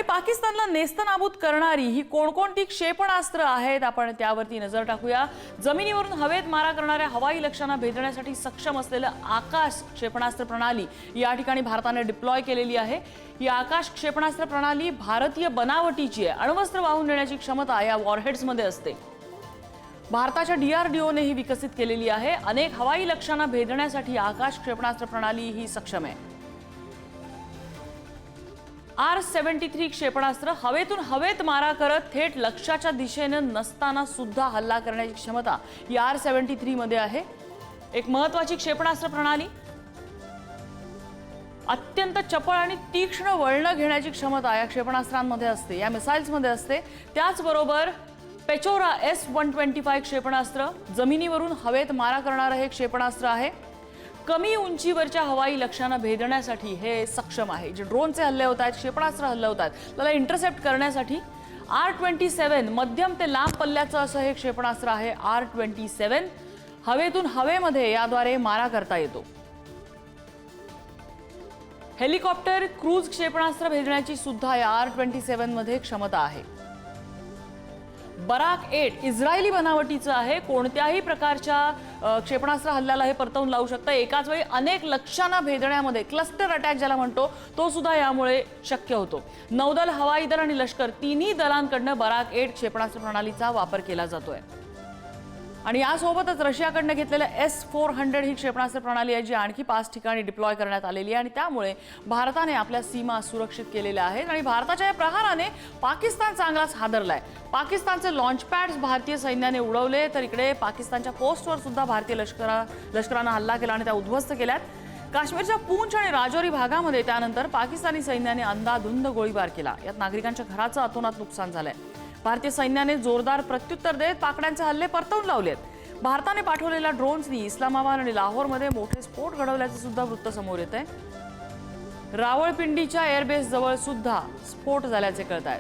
पाकिस्तानला नेस्तनाबूत करणारी ही कोणकोणती क्षेपणास्त्र आहेत आपण त्यावरती नजर टाकूया। जमिनीवरून हवेत मारा करणाऱ्या हवाई लक्ष्यांना भेदण्यासाठी सक्षम असलेलं आकाश क्षेपणास्त्र प्रणाली या ठिकाणी भारताने डिप्लॉय केलेली आहे। ही आकाश क्षेपणास्त्र प्रणाली भारतीय बनावटीची आहे। अण्वस्त्र वाहून नेण्याची क्षमता या वॉरहेड्समध्ये असते। भारताच्या DRDOने ही विकसित केलेली आहे। अनेक हवाई लक्ष्यांना भेदण्यासाठी आकाश क्षेपणास्त्र प्रणाली ही सक्षम आहे। R-73 क्षेपणास्त्र हवेतून हवेत मारा करत थेट लक्ष्याच्या दिशेने नसताना सुद्धा हल्ला करण्याची क्षमता या R-73 मध्ये आहे। एक महत्त्वाची क्षेपणास्त्र प्रणाली अत्यंत चपळ आणि तीक्ष्ण वळण घेण्याची क्षमता या क्षेपणास्त्रांमध्ये असते, या मिसाइल्समध्ये असते। त्याचबरोबर पेचोरा S-125 क्षेपणास्त्र जमिनीवरून हवेत मारा करणारे हे क्षेपणास्त्र आहे। कमी उंचीवरच्या हवाई लक्ष्यांना भेदण्यासाठी हे सक्षम आहे। जे ड्रोनचे हल्ले होत आहेत, क्षेपणास्त्र हल्ले होत आहेत, त्याला इंटरसेप्ट करण्यासाठी R-27 मध्यम ते लांब पल्ल्याचं असं हे क्षेपणास्त्र आहे। R-27 हवेतून हवेमध्ये याद्वारे मारा करता येतो। हेलिकॉप्टर क्रूज क्षेपणास्त्र भेदण्याची सुद्धा या R-27 मध्ये क्षमता आहे। बराक 8 इस्रायली बनावटीचं आहे। कोणत्याही प्रकारच्या क्षेपणास्त्र हल्ल्याला हे परतवून लावू शकतं। एकाच वेळी अनेक लक्ष्यांना भेदण्यामध्ये क्लस्टर अटॅक ज्याला म्हणतो तो सुद्धा यामुळे शक्य होतो। नौदल, हवाई दल आणि लष्कर तिन्ही दलांकडनं बराक 8 क्षेपणास्त्र प्रणालीचा वापर केला जातोय। आणि यासोबतच रशियाकडनं घेतलेल्या S-400 ही क्षेपणास्त्र प्रणाली आहे, जी आणखी 5 ठिकाणी डिप्लॉय करण्यात आलेली आहे। आणि त्यामुळे भारताने आपल्या सीमा सुरक्षित केलेल्या आहेत। आणि भारताच्या या प्रहाराने पाकिस्तान चांगलाच हादरलाय। पाकिस्तानचे लॉन्च पॅड्स भारतीय सैन्याने उडवले, तर इकडे पाकिस्तानच्या पोस्टवर सुद्धा भारतीय लष्करानं हल्ला केला आणि त्या उद्ध्वस्त केल्यात। काश्मीरच्या पूंछ आणि राजौरी भागामध्ये त्यानंतर पाकिस्तानी सैन्याने अंधाधुंद गोळीबार केला। यात नागरिकांच्या घराचं अतोनात नुकसान झालंय। भारतीय सैन्याने जोरदार प्रत्युत्तर देत पाकड्यांचे हल्ले परतवून लावलेत। भारताने पाठवलेल्या ड्रोन्सनी इस्लामाबाद आणि लाहोरमध्ये मोठे स्फोट घडवल्याचे सुद्धा वृत्त समोर येत आहे। रावळपिंडीच्या एअरबेस जवळ सुद्धा स्फोट झाल्याचे कळत आहे।